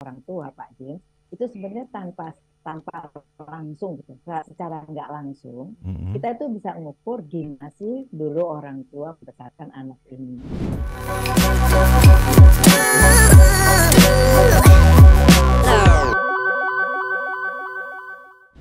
orang tua Pak James itu sebenarnya tanpa tanpa langsung gitu, secara nggak langsung Mm-mm. kita itu bisa mengukur gimana sih dulu orang tua membesarkan anak ini.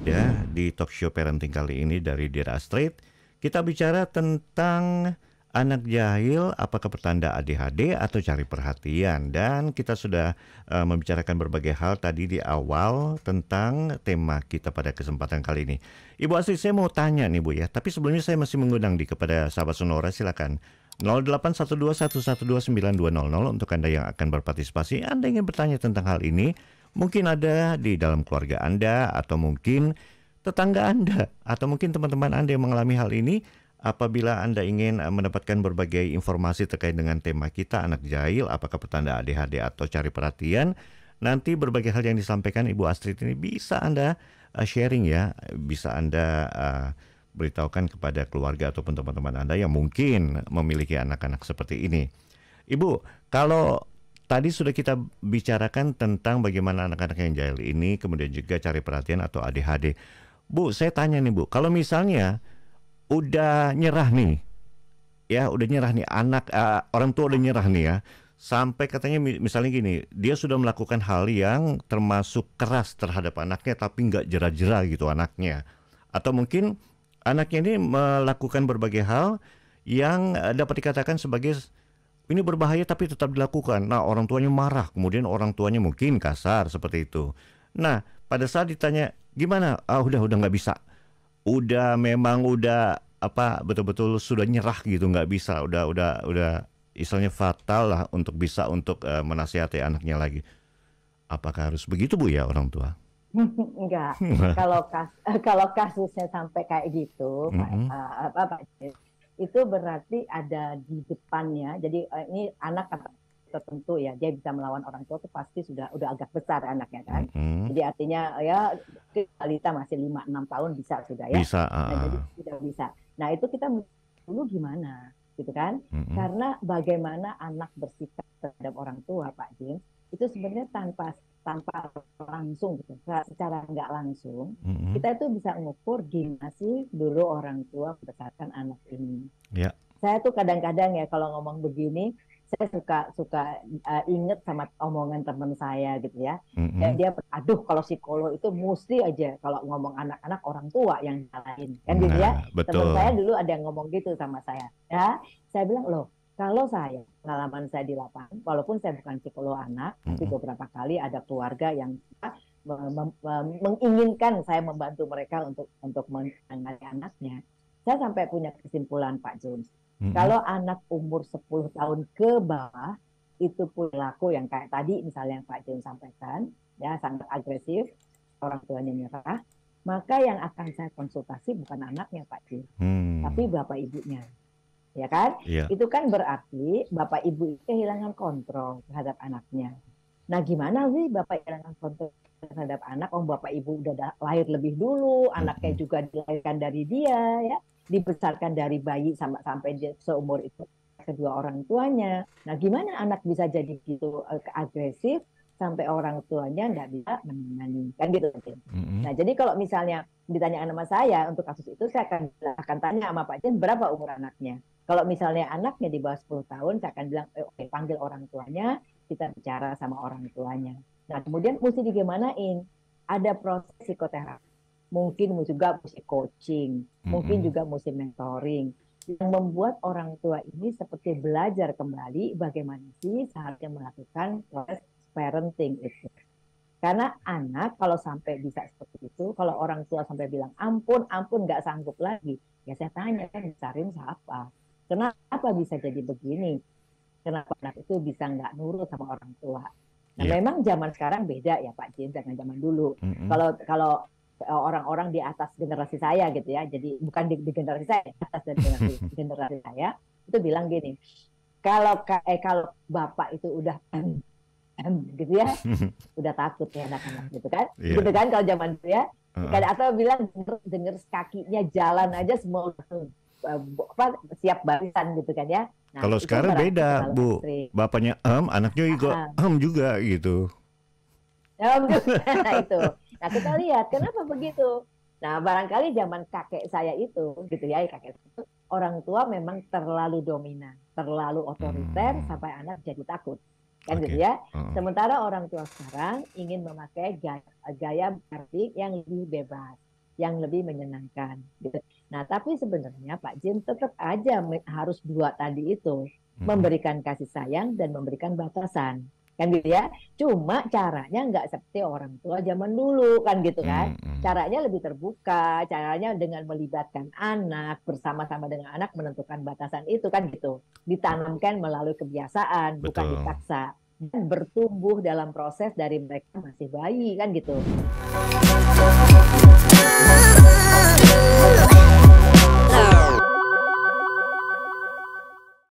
Ya, di talk show parenting kali ini dari Dear Astrid, kita bicara tentang anak jahil, apakah pertanda ADHD atau cari perhatian. Dan kita sudah membicarakan berbagai hal tadi di awal tentang tema kita pada kesempatan kali ini. Ibu Astrid, saya mau tanya nih Bu ya, tapi sebelumnya saya masih mengundang kepada sahabat Sonora, silakan. 081211292200 untuk Anda yang akan berpartisipasi. Anda ingin bertanya tentang hal ini, mungkin ada di dalam keluarga Anda atau mungkin tetangga Anda atau mungkin teman-teman Anda yang mengalami hal ini. Apabila Anda ingin mendapatkan berbagai informasi terkait dengan tema kita, anak jahil, apakah pertanda ADHD atau cari perhatian, nanti berbagai hal yang disampaikan Ibu Astrid ini bisa Anda sharing ya, bisa Anda beritahukan kepada keluarga ataupun teman-teman Anda yang mungkin memiliki anak-anak seperti ini. Ibu, kalau tadi sudah kita bicarakan tentang bagaimana anak-anak yang jahil ini, kemudian juga cari perhatian atau ADHD. Bu, saya tanya nih Bu, kalau misalnya udah nyerah nih, ya udah nyerah nih anak, orang tua udah nyerah nih ya, sampai katanya misalnya gini, dia sudah melakukan hal yang termasuk keras terhadap anaknya tapi nggak jera-jera gitu anaknya. Atau mungkin anaknya ini melakukan berbagai hal yang dapat dikatakan sebagai ini berbahaya tapi tetap dilakukan. Nah, orang tuanya marah, kemudian orang tuanya mungkin kasar seperti itu. Nah, pada saat ditanya gimana, udah nggak bisa, udah memang udah apa betul-betul sudah nyerah gitu, nggak bisa, udah istilahnya fatal lah untuk bisa untuk menasihati anaknya lagi. Apakah harus begitu Bu ya orang tua? Enggak, kalau kasusnya sampai kayak gitu, Mm-mm. Pak James, itu berarti ada di depannya. Jadi ini anak tertentu ya, dia bisa melawan orang tua itu pasti udah agak besar anaknya kan. Mm-mm. Jadi artinya ya balita masih 5-6 tahun bisa sudah ya. Bisa. Nah, jadi sudah bisa. Nah, itu kita dulu gimana gitu kan? Mm-mm. Karena bagaimana anak bersikap terhadap orang tua Pak James itu sebenarnya tanpa tanpa langsung gitu, secara nggak langsung Mm-mm. kita itu bisa mengukur gimana sih dulu orang tua membesarkan anak ini. Ya. Saya tuh kadang-kadang ya kalau ngomong begini, saya suka suka inget sama omongan teman saya gitu ya. Mm-mm. Dia, aduh kalau psikolog itu mesti aja kalau ngomong anak-anak orang tua yang nyalain kan gitu ya. Nah, Teman saya betul. dulu ada yang ngomong gitu sama saya. Ya, saya bilang loh, kalau saya pengalaman saya di lapangan, walaupun saya bukan psikolog anak, tapi Mm-mm. beberapa kali ada keluarga yang menginginkan saya membantu mereka untuk menangani anaknya. Saya sampai punya kesimpulan Pak James. Mm-mm. Kalau anak umur 10 tahun ke bawah itu perilaku yang kayak tadi misalnya yang Pak James sampaikan, ya sangat agresif, orang tuanya nyerah, maka yang akan saya konsultasi bukan anaknya Pak James, tapi Hmm. bapak ibunya. Ya kan? Ya. Itu kan berarti bapak ibu itu kehilangan kontrol terhadap anaknya. Nah, gimana sih bapak kehilangan kontrol terhadap anak? Oh, bapak ibu udah lahir lebih dulu, anaknya Mm-mm. juga dilahirkan dari dia, ya, dibesarkan dari bayi sampai dia seumur itu kedua orang tuanya. Nah, gimana anak bisa jadi gitu agresif sampai orang tuanya nggak bisa menangani, kan gitu. Mm-mm. Nah, jadi kalau misalnya ditanya sama saya untuk kasus itu, saya akan tanya sama Pak Jen berapa umur anaknya. Kalau misalnya anaknya di bawah 10 tahun, saya akan bilang, oke, panggil orang tuanya, kita bicara sama orang tuanya. Nah, kemudian mesti digimanain? Ada proses psikoterapi. Mungkin juga mesti coaching, mungkin Mm-mm. juga mesti mentoring. Yang membuat orang tua ini seperti belajar kembali bagaimana sih seharusnya melakukan proses parenting itu. Karena anak kalau sampai bisa seperti itu, kalau orang tua sampai bilang ampun, ampun nggak sanggup lagi, ya saya tanya kan besarin siapa? Kenapa bisa jadi begini? Kenapa anak itu bisa nggak nurut sama orang tua? Nah, Ya. memang zaman sekarang beda ya Pak Jin dengan zaman dulu. Mm-mm. Kalau kalau orang-orang di atas generasi saya gitu ya, jadi bukan di generasi saya, atas dari generasi saya itu bilang gini, kalau bapak itu udah gitu ya, udah takut ya anak-anak gitu kan, Iya. gitu kan kalau zaman dulu ya. Heeh. Atau bilang denger kakinya jalan aja semua apa, siap barisan gitu kan ya. Nah Kalau itu sekarang berarti beda, terlalu Bu. ekstrim. Bapaknya juga juga gitu. Nah, itu. Nah, kita lihat kenapa begitu. Nah, barangkali zaman kakek saya itu, gitu ya, kakek itu, orang tua memang terlalu dominan, terlalu otoriter sampai anak jadi takut, kan gitu Oke. ya. Sementara orang tua sekarang ingin memakai gaya parenting yang lebih bebas, yang lebih menyenangkan, gitu. Nah, tapi sebenarnya Pak Jim tetap aja harus dua tadi itu, memberikan kasih sayang dan memberikan batasan. Kan gitu ya. Cuma caranya nggak seperti orang tua zaman dulu kan gitu kan. Caranya lebih terbuka, caranya dengan melibatkan anak, bersama-sama dengan anak menentukan batasan itu kan gitu. Ditanamkan melalui kebiasaan, bukan Betul. dipaksa. Dan bertumbuh dalam proses dari mereka masih bayi kan gitu.